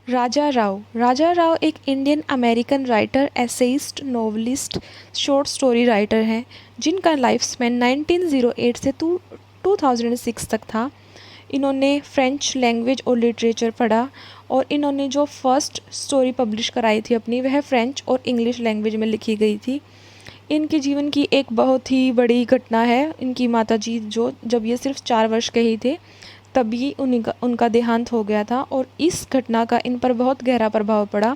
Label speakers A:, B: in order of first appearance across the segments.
A: राजा राव एक Indian American writer, essayist, novelist, short story writer हैं जिनका लाइफ स्पैन 1908 से 2006 तक था। इन्होंने फ्रेंच लैंग्वेज और लिटरेचर पढ़ा और इन्होंने जो फर्स्ट स्टोरी पब्लिश कराई थी अपनी, वह फ्रेंच और इंग्लिश लैंग्वेज में लिखी गई थी। इनके जीवन की एक बहुत ही बड़ी घटना है, इनकी माताजी जो जब ये सिर्फ 4 वर्ष के ही थे तभी उनका देहांत हो गया था और इस घटना का इन पर बहुत गहरा प्रभाव पड़ा।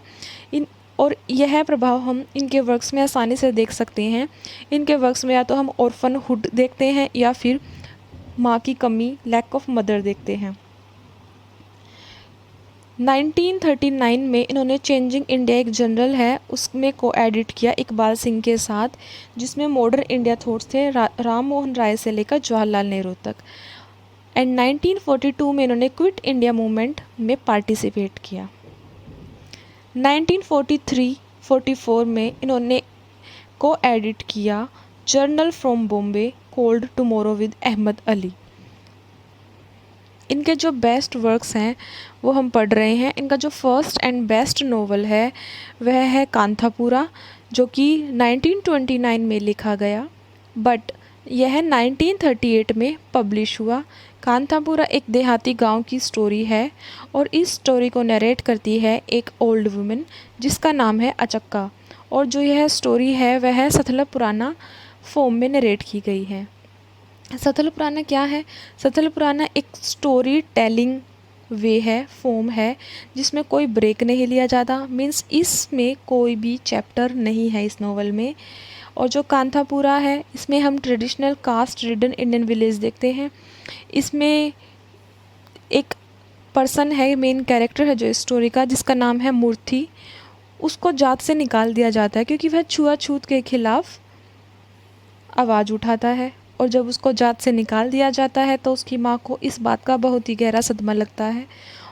A: इन और यह प्रभाव हम इनके वर्क्स में आसानी से देख सकते हैं। इनके वर्क्स में या तो हम ऑर्फनहुड देखते हैं या फिर माँ की कमी, लैक ऑफ मदर देखते हैं। 1939 में इन्होंने चेंजिंग इंडिया एक जर्नल है उसमें को एडिट किया इकबाल सिंह के साथ, जिसमें मॉडर्न इंडिया थॉट्स थे राम मोहन राय से लेकर जवाहरलाल नेहरू तक। एंड 1942 में इन्होंने क्विट इंडिया मूवमेंट में पार्टिसिपेट किया। 1943-44 में इन्होंने को एडिट किया journal from Bombay called Tomorrow with Ahmed Ali. इनके जो बेस्ट वर्क्स हैं वो हम पढ़ रहे हैं। इनका जो फर्स्ट एंड बेस्ट नोवेल है वह है कांथापुरा, जो कि 1929 में लिखा गया बट यह 1938 में पब्लिश हुआ। कांथापुरा एक देहाती गांव की स्टोरी है और इस स्टोरी को नरेट करती है एक ओल्ड वुमेन जिसका नाम है अचक्का, और जो यह स्टोरी है वह सतलज पुराना फॉर्म में नरेट की गई है। सतलज पुराना क्या है? सतलज पुराना एक स्टोरी टेलिंग वे है, फॉर्म है जिसमें कोई ब्रेक नहीं लिया जाता, मीन्स इसमें कोई भी चैप्टर नहीं है इस नोवेल में। और जो कांथापुरा है इसमें हम traditional caste ridden Indian village देखते हैं। इसमें एक पर्सन है, मेन कैरेक्टर है जो इस स्टोरी का, जिसका नाम है मूर्ति। उसको जात से निकाल दिया जाता है क्योंकि वह छुआछूत के खिलाफ आवाज़ उठाता है, और जब उसको जात से निकाल दिया जाता है तो उसकी माँ को इस बात का बहुत ही गहरा सदमा लगता है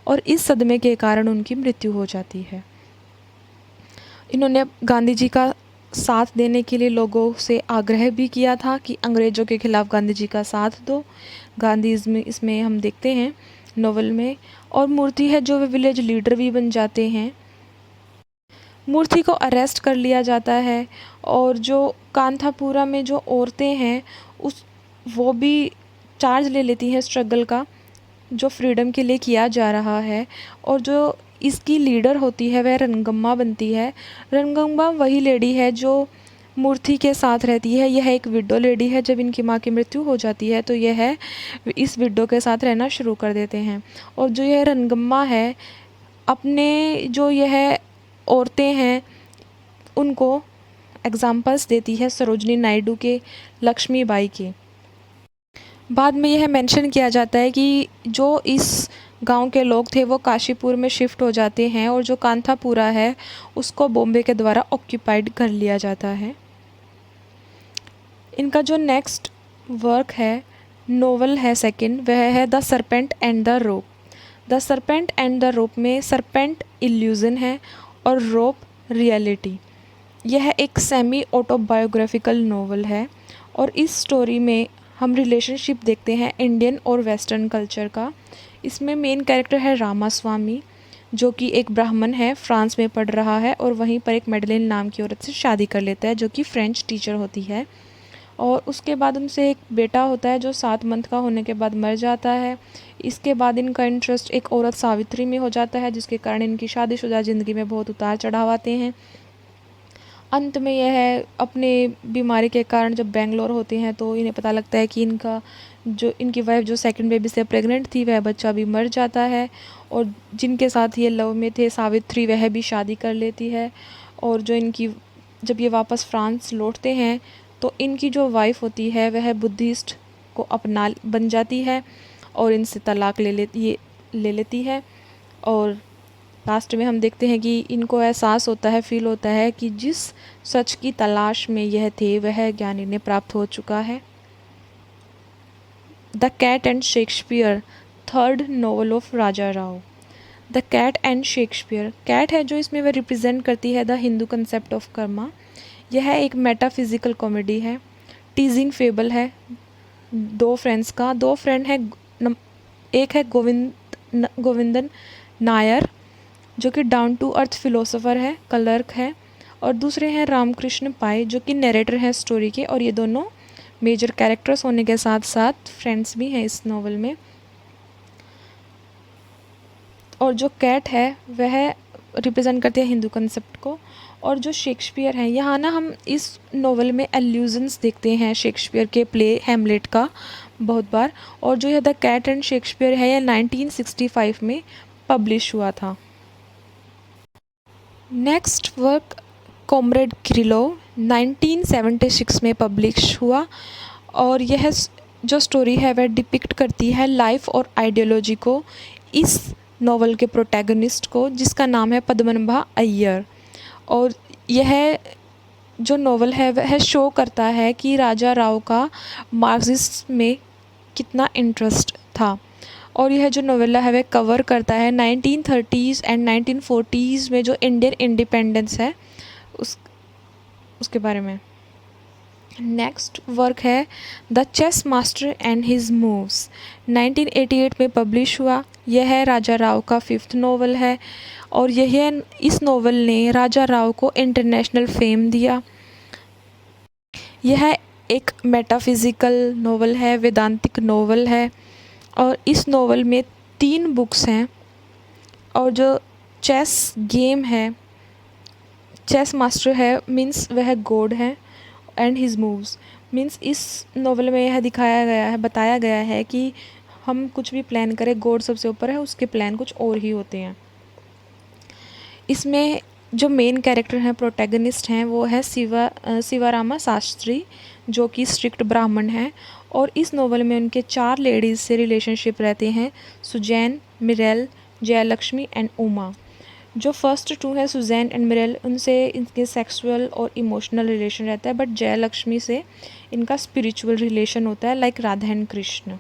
A: और इस सदमे के कारण उनकी मृत्यु हो जाती है। इन्होंने गांधी जी का साथ देने के लिए लोगों से आग्रह भी किया था कि अंग्रेज़ों के खिलाफ गांधी जी का साथ दो। गांधी इसमें हम देखते हैं नोवेल में। और मूर्ति है जो वे विलेज लीडर भी बन जाते हैं। मूर्ति को अरेस्ट कर लिया जाता है और जो कांथापुरा में जो औरतें हैं वो भी चार्ज ले लेती हैं स्ट्रगल का जो फ्रीडम के लिए किया जा रहा है। और जो इसकी लीडर होती है वह रणगम्मा बनती है। रणगम्मा वही लेडी है जो मूर्ति के साथ रहती है। यह एक विडो लेडी है। जब इनकी माँ की मृत्यु हो जाती है तो यह इस विडो के साथ रहना शुरू कर देते हैं। और जो यह रणगम्मा है अपने जो यह औरतें हैं उनको एग्जाम्पल्स देती है सरोजनी नायडू के, लक्ष्मीबाई के। बाद में यह मेंशन किया जाता है कि जो इस गांव के लोग थे वो काशीपुर में शिफ्ट हो जाते हैं और जो कांथापुरा है उसको बॉम्बे के द्वारा ऑक्यूपाइड कर लिया जाता है। इनका जो नेक्स्ट वर्क है, नोवेल है सेकंड, वह है the serpent and the rope. The serpent and the rope में सरपेंट इल्यूज़न है और रोप रियलिटी। यह एक सेमी ऑटोबायोग्राफिकल नोवेल है और इस स्टोरी में हम रिलेशनशिप देखते हैं इंडियन और वेस्टर्न कल्चर का। इसमें मेन कैरेक्टर है रामास्वामी, जो कि एक ब्राह्मण है, फ्रांस में पढ़ रहा है और वहीं पर एक मेडलिन नाम की औरत से शादी कर लेता है जो कि फ्रेंच टीचर होती है। और उसके बाद उनसे एक बेटा होता है जो 7 मंथ का होने के बाद मर जाता है। इसके बाद इनका इंटरेस्ट एक औरत सावित्री में हो जाता है जिसके कारण इनकी शादीशुदा ज़िंदगी में बहुत उतार चढ़ाव आते हैं। अंत में यह अपने बीमारी के कारण जब बेंगलोर होते हैं तो इन्हें पता लगता है कि इनकी वाइफ जो सेकंड बेबी से प्रेग्नेंट थी वह बच्चा भी मर जाता है। और जिनके साथ ये लव में थे सावित्री, वह भी शादी कर लेती है। और जब ये वापस फ्रांस लौटते हैं तो इनकी जो वाइफ होती है वह बुद्धिस्ट को अपना बन जाती है और इनसे तलाक ले लेती है। और लास्ट में हम देखते हैं कि इनको एहसास होता है, फील होता है कि जिस सच की तलाश में यह थे वह ज्ञान इन्हें प्राप्त हो चुका है। The Cat and Shakespeare, third novel of Raja Rao. The Cat and Shakespeare, cat है जो इसमें वह रिप्रेजेंट करती है the Hindu concept of karma. यह एक मेटाफिजिकल कॉमेडी है, टीजिंग फेबल है। 2 फ्रेंड्स का, 2 फ्रेंड है, एक है गोविंदन नायर जो कि डाउन टू अर्थ फिलोसोफर है, क्लर्क है। और दूसरे हैं रामकृष्ण पाई, जो कि नरेटर हैं स्टोरी के, और ये दोनों मेजर कैरेक्टर्स होने के साथ साथ फ्रेंड्स भी हैं इस नॉवल में। और जो कैट है वह रिप्रेजेंट करती है हिंदू कंसेप्ट को। और जो शेक्सपियर है, यहाँ ना हम इस नॉवल में एल्यूजन्स देखते हैं शेक्सपियर के प्ले हैमलेट का बहुत बार। और जो यह द कैट एंड शेक्सपियर है, यह 1965 में पब्लिश हुआ था। नेक्स्ट वर्क कॉमरेड क्रिलो 1976 में पब्लिश हुआ। और यह जो स्टोरी है वह डिपिक्ट करती है लाइफ और आइडियोलॉजी को इस नॉवल के प्रोटैगनिस्ट को, जिसका नाम है पद्मनाभा अय्यर। और यह जो नॉवल है वह शो करता है कि राजा राव का मार्क्सिस्ट में कितना इंटरेस्ट था। और यह जो नोवेला है वह कवर करता है 1930s एंड 1940s में जो इंडियन इंडिपेंडेंस है उसके बारे में। नेक्स्ट वर्क है the chess master and his moves, 1988 में पब्लिश हुआ। यह है राजा राव का 5th नॉवल है। और यह इस नॉवल ने राजा राव को इंटरनेशनल फेम दिया। यह एक मेटाफिज़िकल नॉवल है, वेदांतिक नॉवल है। और इस नॉवल में 3 बुक्स हैं। और जो चेस गेम है, चेस मास्टर है मीन्स वह गॉड है, एंड हिज मूव्स मीन्स इस नॉवल में यह दिखाया गया है, बताया गया है कि हम कुछ भी प्लान करें, गॉड सबसे ऊपर है, उसके प्लान कुछ और ही होते हैं। इसमें जो मेन कैरेक्टर हैं, प्रोटैगनिस्ट हैं, वो है शिवारामा शास्त्री, जो कि स्ट्रिक्ट ब्राह्मण हैं। और इस नॉवल में उनके 4 लेडीज़ से रिलेशनशिप रहते हैं, सुजैन, मिरेल, जयलक्ष्मी एंड उमा। जो फर्स्ट 2 है सुजैन एंड मिरेल, उनसे इनके सेक्सुअल और इमोशनल रिलेशन रहता है, बट जयलक्ष्मी से इनका स्पिरिचुअल रिलेशन होता है, लाइक राधा एंड कृष्ण।